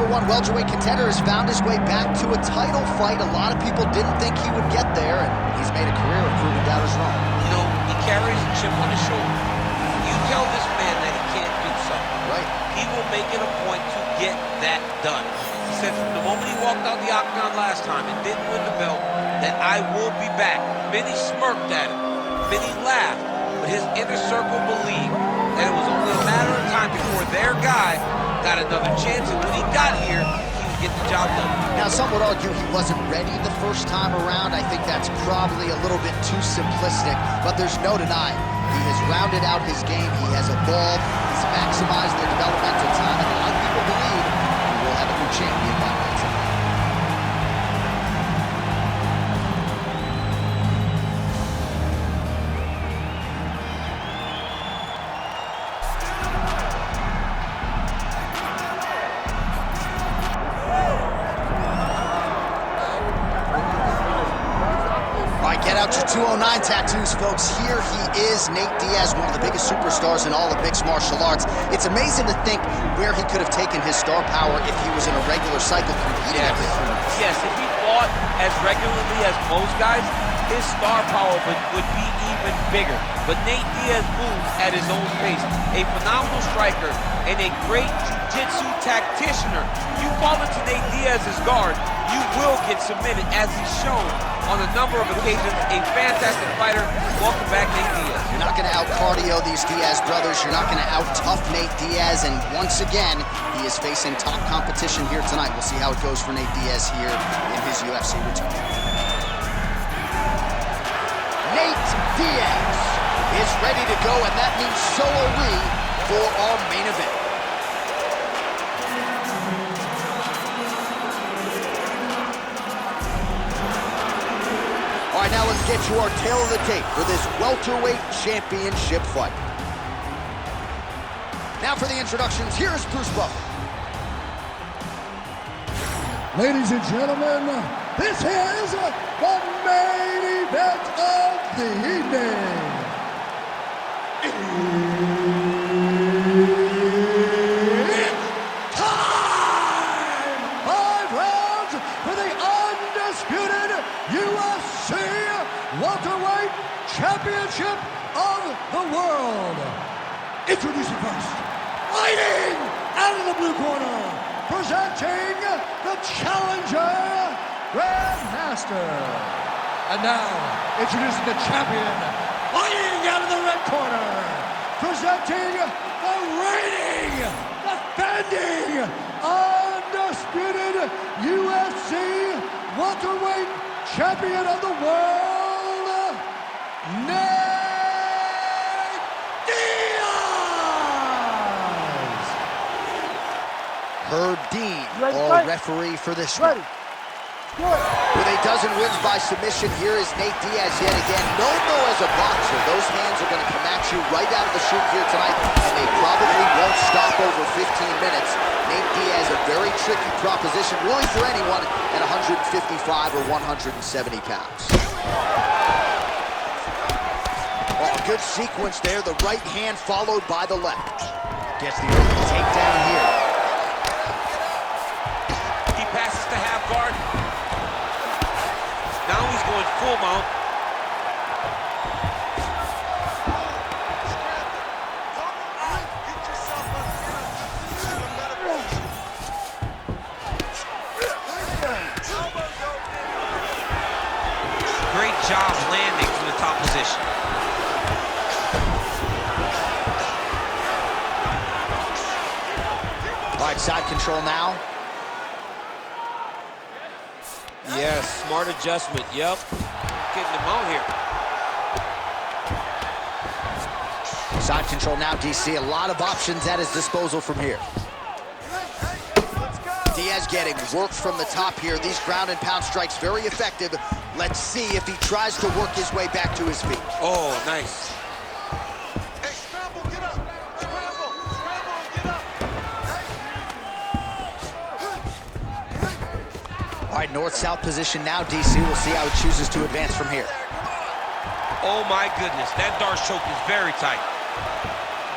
#1 welterweight contender has found his way back to a title fight. A lot of people didn't think he would get there, and he's made a career of proving doubters wrong. You know, he carries a chip on his shoulder. You tell this man that he can't do something, right? He will make it a point to get that done. He said from the moment he walked out the octagon last time and didn't win the belt, that I will be back. Many smirked at him, many laughed, but his inner circle believed that it was only a matter of time before their guy got another chance, and when he got here, he would get the job done. Now, some would argue he wasn't ready the first time around. I think that's probably a little bit too simplistic, but there's no denying. He has rounded out his game, he has evolved, he's maximized the developmental time, and a lot of people believe he will have a new champion by next time. Get out your 209 tattoos, folks. Here he is, Nate Diaz, one of the biggest superstars in all of mixed martial arts. It's amazing to think where he could have taken his star power if he was in a regular cycle competing every 3 months. Yes, if he fought as regularly as most guys, his star power would be even bigger. But Nate Diaz moves at his own pace. A phenomenal striker and a great jiu-jitsu tacticianer. You fall into Nate Diaz's guard, you will get submitted, as he's shown on a number of occasions. A fantastic fighter. Welcome back, Nate Diaz. You're not going to out-cardio these Diaz brothers. You're not going to out-tough Nate Diaz. And once again, he is facing top competition here tonight. We'll see how it goes for Nate Diaz here in his UFC return. Nate Diaz is ready to go, and that means so are we for our main event. All right, now let's get to our tail of the tape for this welterweight championship fight. Now for the introductions, here's Bruce Buffer. Ladies and gentlemen, this is the main event of the evening. It's time! 5 rounds for the undisputed UFC welterweight championship of the world. Introducing first, fighting out of the blue corner, presenting the challenger, Grandmaster. And now, introducing the champion, fighting out of the red corner, presenting the reigning, defending, undisputed UFC welterweight champion of the world, Nate Diaz! Herb Dean, our referee for this one. With a dozen wins by submission, here is Nate Diaz yet again. No as a boxer. Those hands are going to come at you right out of the chute here tonight, and they probably won't stop over 15 minutes. Nate Diaz, a very tricky proposition, really for anyone at 155 or 170 pounds. Oh, a good sequence there. The right hand followed by the left. Gets the early takedown here. He passes to half guard. Now he's going full mount. Great job landing from the top position. All right, side control now. Yes, smart adjustment, yep. Getting them out here. Side control now, DC. A lot of options at his disposal from here. Diaz getting worked from the top here. These ground and pound strikes very effective. Let's see if he tries to work his way back to his feet. Oh, nice. Hey, scramble, get up. Scramble, get up. All right, north-south position now, DC. We'll see how he chooses to advance from here. Oh my goodness, that Darce choke is very tight.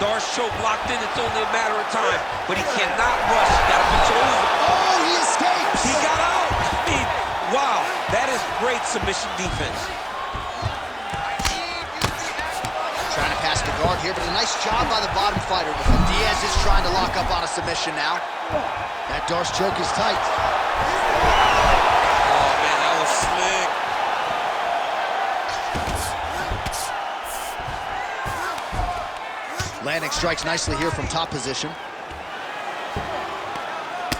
Darce choke locked in, it's only a matter of time. But he cannot rush, he gotta control his... Oh, he escapes! He got out! I mean, wow, that is great submission defense. Trying to pass the guard here, but a nice job by the bottom fighter. Diaz is trying to lock up on a submission now. That Darce choke is tight. Oh, man, that was slick. Landing strikes nicely here from top position.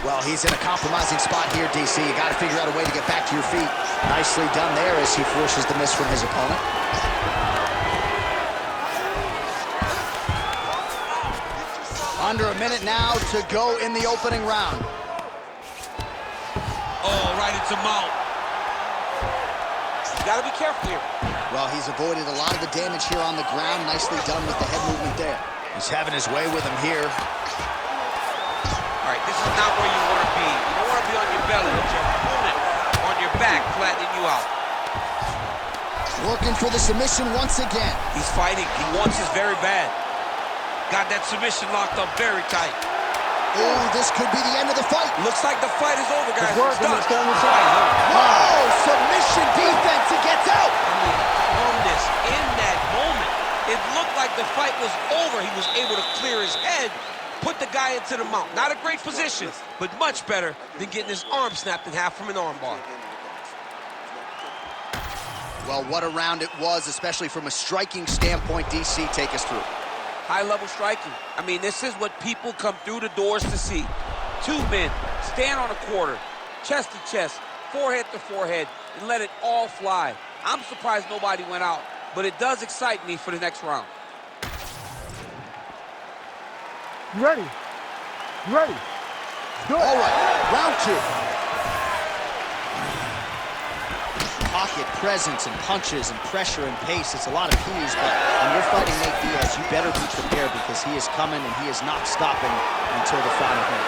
Well, he's in a compromising spot here, DC. You got to figure out a way to get back to your feet. Nicely done there as he forces the miss from his opponent. Under a minute now to go in the opening round. Oh, right into mount. You got to be careful here. Well, he's avoided a lot of the damage here on the ground. Nicely done with the head movement there. He's having his way with him here. All right, this is not where you want to be. You don't want to be on your belly with your opponent on your back, flattening you out. Working for the submission once again. He's fighting. He wants this very bad. Got that submission locked up very tight. Oh, this could be the end of the fight. Looks like the fight is over, guys. It's done. Whoa, submission defense, he gets out. I mean, calmness in that moment. It looked like the fight was over. He was able to clear his head, put the guy into the mount. Not a great position, but much better than getting his arm snapped in half from an armbar. Well, what a round it was, especially from a striking standpoint. DC, take us through. High-level striking. I mean, this is what people come through the doors to see. Two men, stand on a quarter, chest to chest, forehead to forehead, and let it all fly. I'm surprised nobody went out, but it does excite me for the next round. You ready? You ready? Go. All right, round two. Pocket presence and punches and pressure and pace. It's a lot of P's, but when you're fighting Nate Diaz, you better be prepared because he is coming and he is not stopping until the final hit.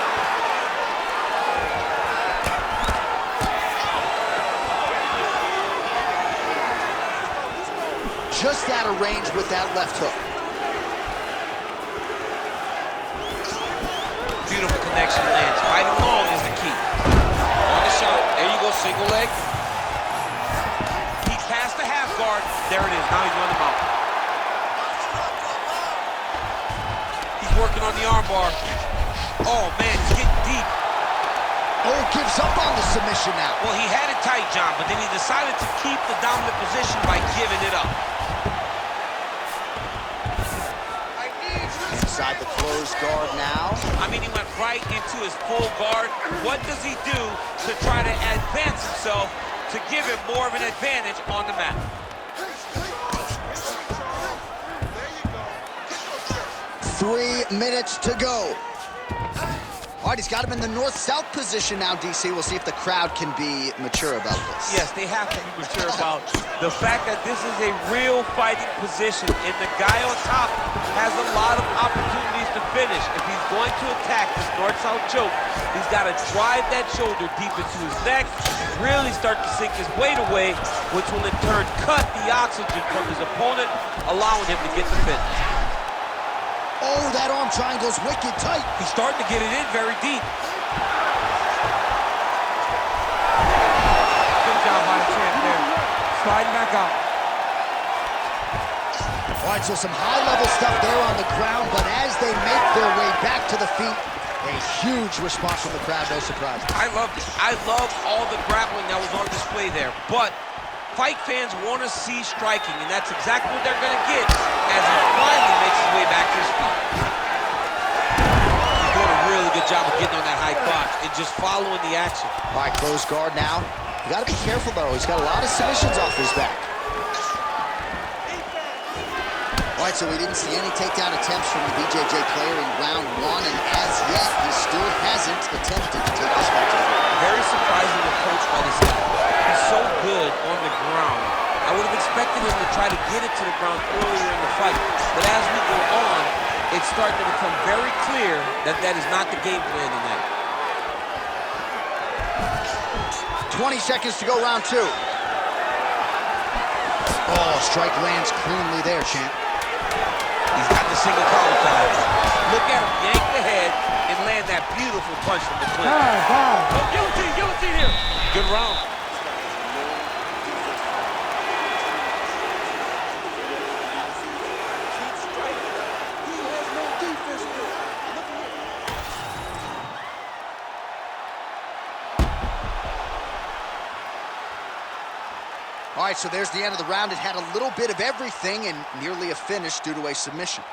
Just out of range with that left hook. Beautiful connection lands. Fighting long is the key. On the shot. There you go, single leg. He passed the half guard. There it is. Now he's on the mount. He's working on the arm bar. Oh, man, he's getting deep. Oh, gives up on the submission now. Well, he had it tight, John, but then he decided to keep the dominant position by giving it up. Inside the closed guard now. I mean, he went right into his full guard. What does he do to try to advance himself to give him more of an advantage on the mat? 3 minutes to go. All right, he's got him in the north-south position now, DC. We'll see if the crowd can be mature about this. Yes, they have to be mature about the fact that this is a real fighting position, and the guy on top has a lot of opportunities to finish. If he's going to attack this north-south choke, he's got to drive that shoulder deep into his neck, really start to sink his weight away, which will in turn cut the oxygen from his opponent, allowing him to get the finish. Oh, that arm triangle's wicked tight. He's starting to get it in very deep. Good job by the champ there. Sliding back out. All right, so some high-level stuff there on the ground, but as they make their way back to the feet, a huge response from the crowd, no surprise. I loved it. I love all the grappling that was on display there, but fight fans want to see striking, and that's exactly what they're going to get as he finally makes his way back to his feet. He's doing a really good job of getting on that high crotch and just following the action. All right, closed guard now. You got to be careful, though. He's got a lot of submissions off his back. All right, so we didn't see any takedown attempts from the BJJ player in round one, and as yet, he still hasn't attempted to take this back to the ground. Very surprising approach by this guy. He's so good on the ground. I would have expected him to try to get it to the ground earlier in the fight. But as we go on, it's starting to become very clear that that is not the game plan tonight. 20 seconds to go, round two. Oh, strike lands cleanly there, champ. He's got the the single collar time. Look at him yank the head and land that beautiful punch from the clinch. Oh, guillotine here. Good round. All right, so there's the end of the round. It had a little bit of everything and nearly a finish due to a submission.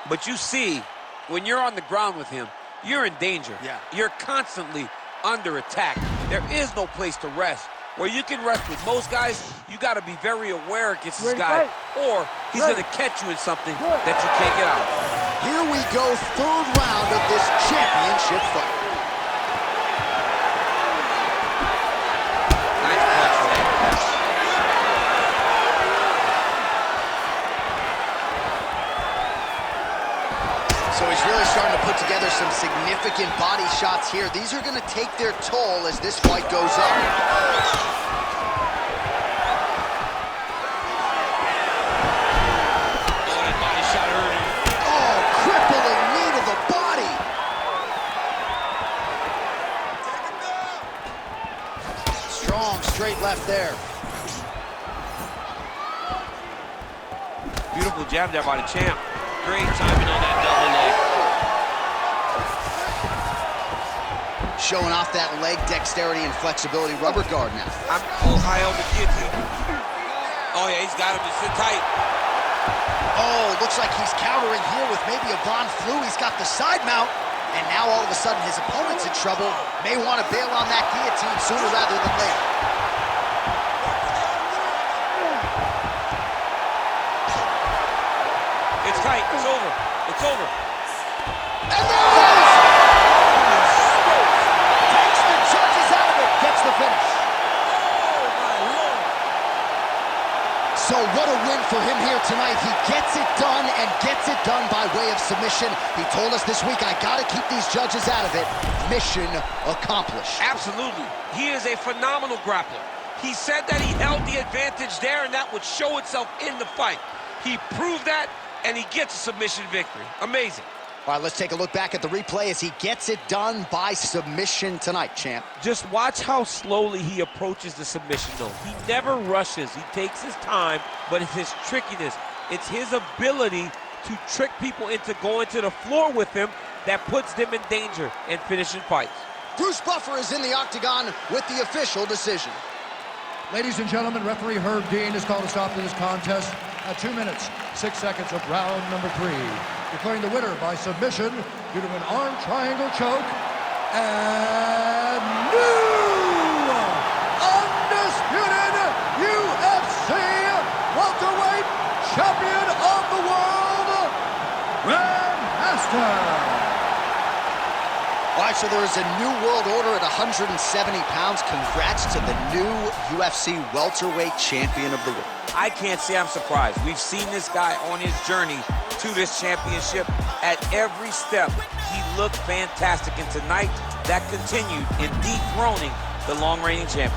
But you see, when you're on the ground with him, you're in danger. Yeah. You're constantly under attack. There is no place to rest. Where you can rest with most guys, you got to be very aware against this guy, or he's going to catch you in something that you can't get out of. Here we go, third round of this championship fight. Nice punch there. So he's really starting to put together some significant body shots here. These are going to take their toll as this fight goes on. Oh, that body shot hurt him. Oh, crippling knee to the body. Strong, straight left there. Beautiful jab there by the champ. Great timing on that double leg. Showing off that leg dexterity and flexibility rubber guard now. High on the guillotine. Oh, yeah, he's got him to sit tight. Oh, looks like he's countering here with maybe a Von Flu. He's got the side mount. And now all of a sudden his opponent's in trouble. May want to bail on that guillotine sooner rather than later. It's tight. It's over. It's over. And there it is! Takes the judges out of it. Gets the finish. Oh, my Lord. So what a win for him here tonight. He gets it done and gets it done by way of submission. He told us this week, I got to keep these judges out of it. Mission accomplished. Absolutely. He is a phenomenal grappler. He said that he held the advantage there, and that would show itself in the fight. He proved that, and he gets a submission victory. Amazing. All right, let's take a look back at the replay as he gets it done by submission tonight, champ. Just watch how slowly he approaches the submission, though. He never rushes. He takes his time, but it's his trickiness. It's his ability to trick people into going to the floor with him that puts them in danger and finishing fights. Bruce Buffer is in the octagon with the official decision. Ladies and gentlemen, referee Herb Dean has called a stop to this contest at 2 minutes, 6 seconds of round number 3. Declaring the winner by submission due to an arm triangle choke and new undisputed UFC welterweight champion of the world, Grandmaster. All right, so there is a new world order at 170 pounds. Congrats to the new UFC welterweight champion of the world. I can't say I'm surprised. We've seen this guy on his journey to this championship. At every step, he looked fantastic. And tonight, that continued in dethroning the long-reigning champion.